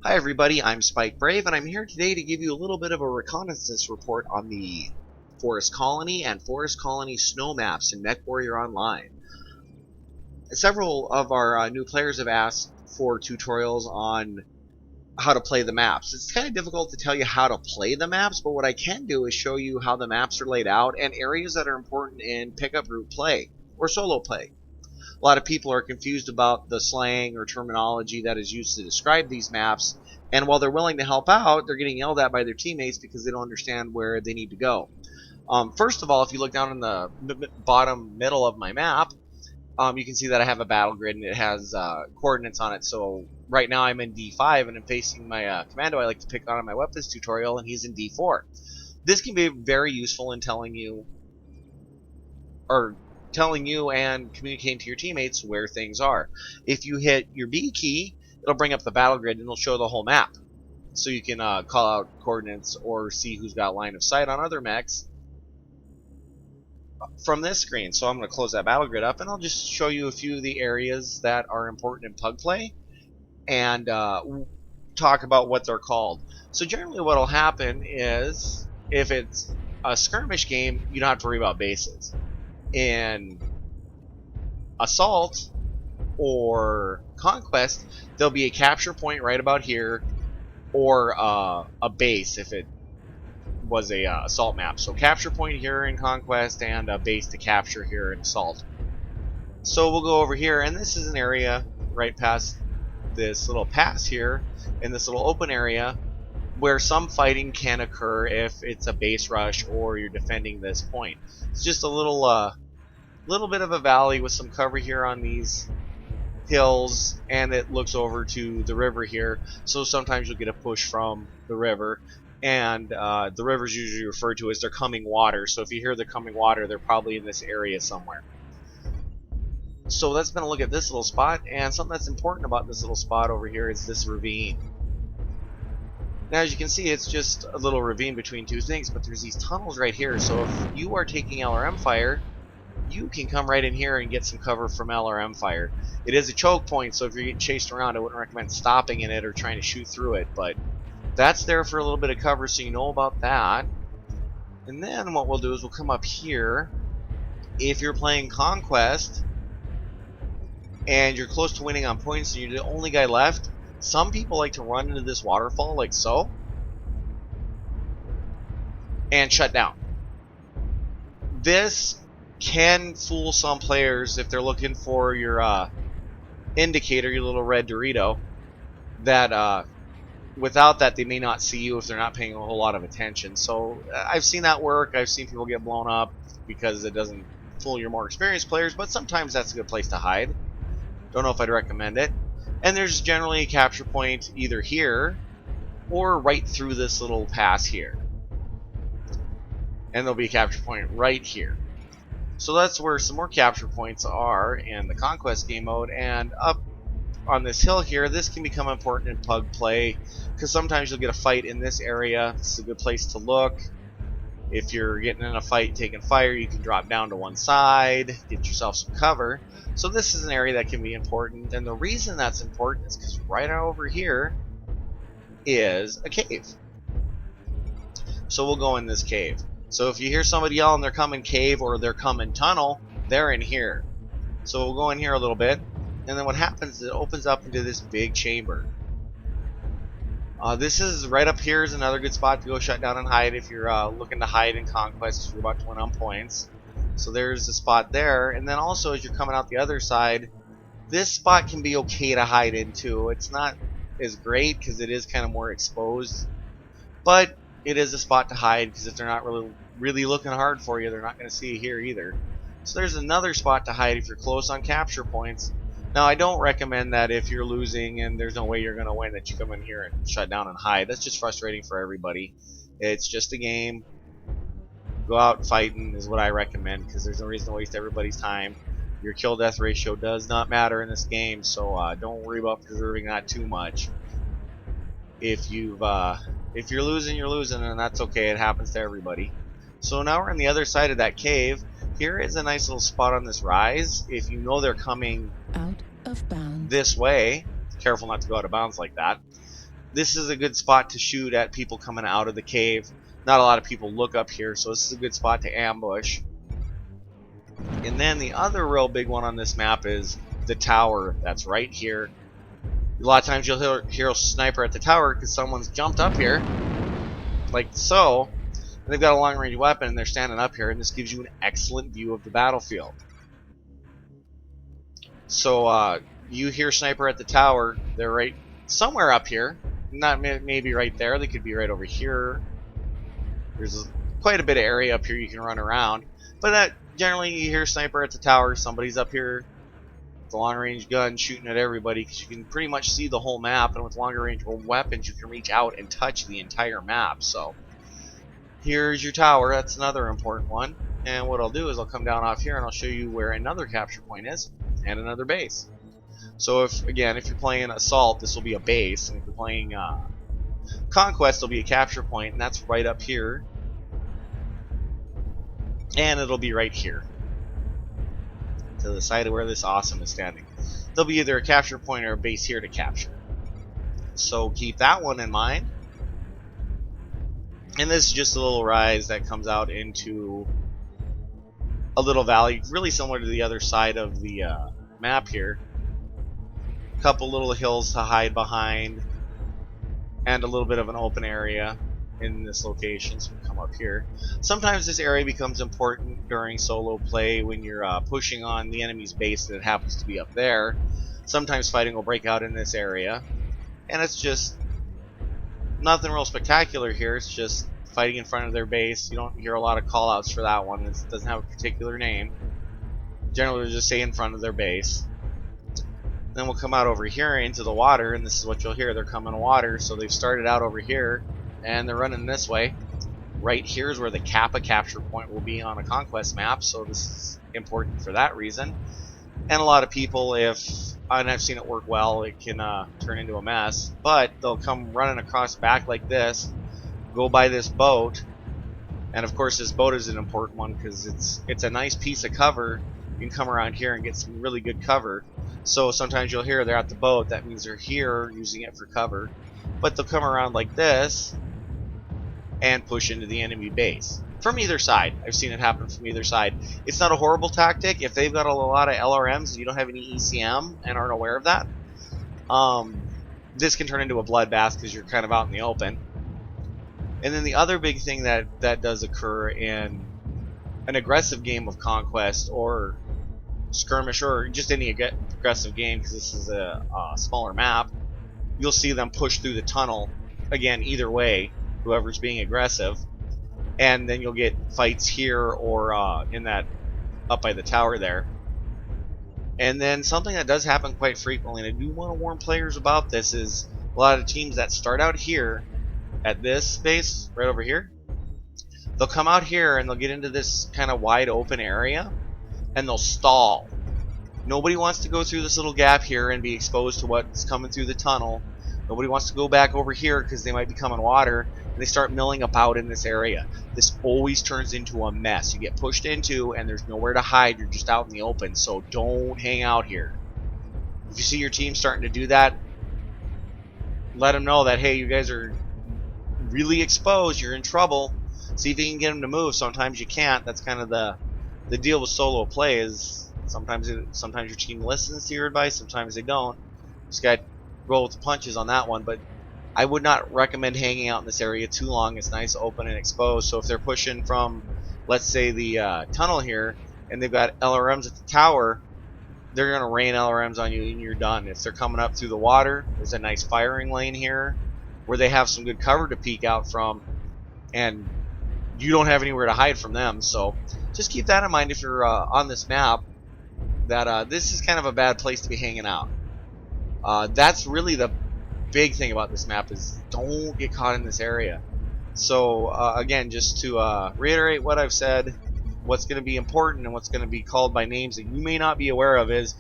Hi everybody, I'm Spike Brave, and I'm here today to give you a little bit of a reconnaissance report on the Forest Colony and Forest Colony snow maps in Mechwarrior Online. Several of our new players have asked for tutorials on how to play the maps. It's kind of difficult to tell you how to play the maps, but what I can do is show you how the maps are laid out and areas that are important in pickup group play or solo play. A lot of people are confused about the slang or terminology that is used to describe these maps, and while they're willing to help out, they're getting yelled at by their teammates because they don't understand where they need to go. First of all, if you look down in the bottom middle of my map, you can see that I have a battle grid and it has coordinates on it. So right now I'm in D5 and I'm facing my commando I like to pick on in my weapons tutorial, and he's in D4. This can be very useful in telling you and communicating to your teammates where things are. If you hit your B key, it'll bring up the battle grid and it'll show the whole map. So you can call out coordinates or see who's got line of sight on other mechs from this screen. So I'm going to close that battle grid up and I'll just show you a few of the areas that are important in pug play and talk about what they're called. So generally what will happen is if it's a skirmish game, you don't have to worry about bases. In Assault or Conquest, there'll be a capture point right about here, or a base if it was a Assault map. So capture point here in Conquest and a base to capture here in Assault. So we'll go over here, and this is an area right past this little pass here in this little open area where some fighting can occur if it's a base rush or you're defending this point. It's just a little bit of a valley with some cover here on these hills, and it looks over to the river here, so sometimes you'll get a push from the river, and the river is usually referred to as their coming water. So if you hear the coming water, they're probably in this area somewhere. So let's gonna look at this little spot, and something that's important about this little spot over here is this ravine. Now as you can see, it's just a little ravine between two things, but there's these tunnels right here, so if you are taking LRM fire, you can come right in here and get some cover from LRM fire. It is a choke point, so if you're getting chased around, I wouldn't recommend stopping in it or trying to shoot through it, but that's there for a little bit of cover, so you know about that. And then what we'll do is we'll come up here. If you're playing Conquest and you're close to winning on points and you're the only guy left, some people like to run into this waterfall like so and shut down. This can fool some players if they're looking for your indicator, your little red Dorito, that without that they may not see you if they're not paying a whole lot of attention. So I've seen that work. I've seen people get blown up because it doesn't fool your more experienced players, but sometimes that's a good place to hide. Don't know if I'd recommend it. And there's generally a capture point either here or right through this little pass here. And there'll be a capture point right here. So that's where some more capture points are in the Conquest game mode. And up on this hill here, this can become important in pug play because sometimes you'll get a fight in this area. This is a good place to look. If you're getting in a fight taking fire, you can drop down to one side, get yourself some cover. So this is an area that can be important, and the reason that's important is because right over here is a cave. So we'll go in this cave. So if you hear somebody yelling they're coming cave or they're coming tunnel, they're in here. So we'll go in here a little bit, and then what happens is it opens up into this big chamber. This is right up here is another good spot to go shut down and hide if you're looking to hide in Conquest if you're about to win on points. So there's a spot there, and then also as you're coming out the other side, this spot can be okay to hide into. It's not as great because it is kind of more exposed, but it is a spot to hide because if they're not really looking hard for you, they're not going to see you here either. So there's another spot to hide if you're close on capture points. Now I don't recommend that if you're losing and there's no way you're going to win that you come in here and shut down and hide. That's just frustrating for everybody. It's just a game. Go out fighting is what I recommend because there's no reason to waste everybody's time. Your kill death ratio does not matter in this game, so don't worry about preserving that too much. If you're losing, you're losing, and that's okay. It happens to everybody. So now we're on the other side of that cave. Here is a nice little spot on this rise. If you know they're coming out of bounds this way, careful not to go out of bounds like that. this is a good spot to shoot at people coming out of the cave. Not a lot of people look up here, so this is a good spot to ambush. And then the other real big one on this map is the tower that's right here. A lot of times you'll hear a sniper at the tower because someone's jumped up here, like so. And they've got a long range weapon and they're standing up here, and this gives you an excellent view of the battlefield. So you hear sniper at the tower, they're right somewhere up here. Not maybe right there, they could be right over here. There's quite a bit of area up here you can run around. But that generally you hear sniper at the tower, somebody's up here with a long range gun shooting at everybody, because you can pretty much see the whole map, and with longer range weapons you can reach out and touch the entire map. So here's your tower, that's another important one. And what I'll do is I'll come down off here and I'll show you where another capture point is and another base. So if you're playing Assault, this will be a base, and if you're playing Conquest, it'll be a capture point, and that's right up here. And it'll be right here, to the side of where this awesome is standing. There'll be either a capture point or a base here to capture. So keep that one in mind. And this is just a little rise that comes out into a little valley, really similar to the other side of the map here. A couple little hills to hide behind, and a little bit of an open area in this location. So we come up here. Sometimes this area becomes important during solo play when you're pushing on the enemy's base that happens to be up there. Sometimes fighting will break out in this area, and it's just nothing real spectacular here. It's just fighting in front of their base. You don't hear a lot of call-outs for that one. It doesn't have a particular name. Generally, just stay in front of their base. Then we'll come out over here into the water, and this is what you'll hear. They're coming water, so they've started out over here, and they're running this way. Right here is where the Kappa capture point will be on a Conquest map, so this is important for that reason. And a lot of people, and I've seen it work well, it can turn into a mess, but they'll come running across back like this, go by this boat, and of course this boat is an important one because it's a nice piece of cover. You can come around here and get some really good cover. So sometimes you'll hear they're at the boat, that means they're here using it for cover. But they'll come around like this and push into the enemy base. From either side. I've seen it happen from either side. It's not a horrible tactic. If they've got a lot of LRMs and you don't have any ECM and aren't aware of that, this can turn into a bloodbath because you're kind of out in the open. And then the other big thing that does occur in an aggressive game of Conquest or skirmish or just any aggressive game, because this is a smaller map, you'll see them push through the tunnel, again, either way, whoever's being aggressive, and then you'll get fights here or in that up by the tower there. And then something that does happen quite frequently, and I do want to warn players about this, is a lot of teams that start out here at this space right over here, they'll come out here and they'll get into this kind of wide open area and they'll stall. Nobody wants to go through this little gap here and be exposed to what's coming through the tunnel. Nobody wants to go back over here because they might be coming water, and they start milling about in this area. This always turns into a mess. You get pushed into and there's nowhere to hide. You're just out in the open, so don't hang out here. If you see your team starting to do that, let them know that, hey, you guys are really exposed, you're in trouble. See if you can get them to move. Sometimes you can't. That's kind of the deal with solo play, is sometimes your team listens to your advice, sometimes they don't. Just got to roll with the punches on that one. But I would not recommend hanging out in this area too long. It's nice, open, and exposed. So if they're pushing from, let's say, the tunnel here, and they've got LRMs at the tower, they're going to rain LRMs on you and you're done. If they're coming up through the water, there's a nice firing lane here where they have some good cover to peek out from, and you don't have anywhere to hide from them. So just keep that in mind if you're on this map, that this is kind of a bad place to be hanging out. That's really the big thing about this map, is don't get caught in this area. So again, just to reiterate what I've said, what's going to be important and what's going to be called by names that you may not be aware of is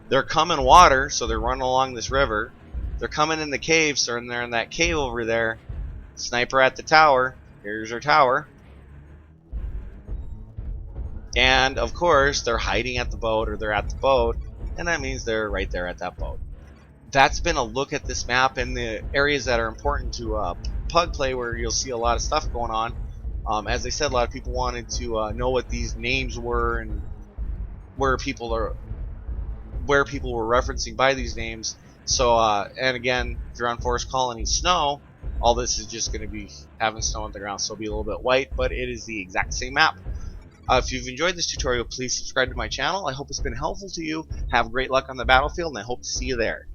they're coming water, so they're running along this river. They're coming in the cave, so they're in that cave over there. Sniper at the tower. Here's our tower. And of course, they're hiding at the boat, or they're at the boat, and that means they're right there at that boat. that's been a look at this map and the areas that are important to pug play, where you'll see a lot of stuff going on. As I said, a lot of people wanted to know what these names were and where people are where people were referencing by these names. So, and again, if you're on Forest Colony Snow, all this is just going to be having snow on the ground, so it'll be a little bit white, but it is the exact same map. If you've enjoyed this tutorial, please subscribe to my channel. I hope it's been helpful to you. Have great luck on the battlefield, and I hope to see you there.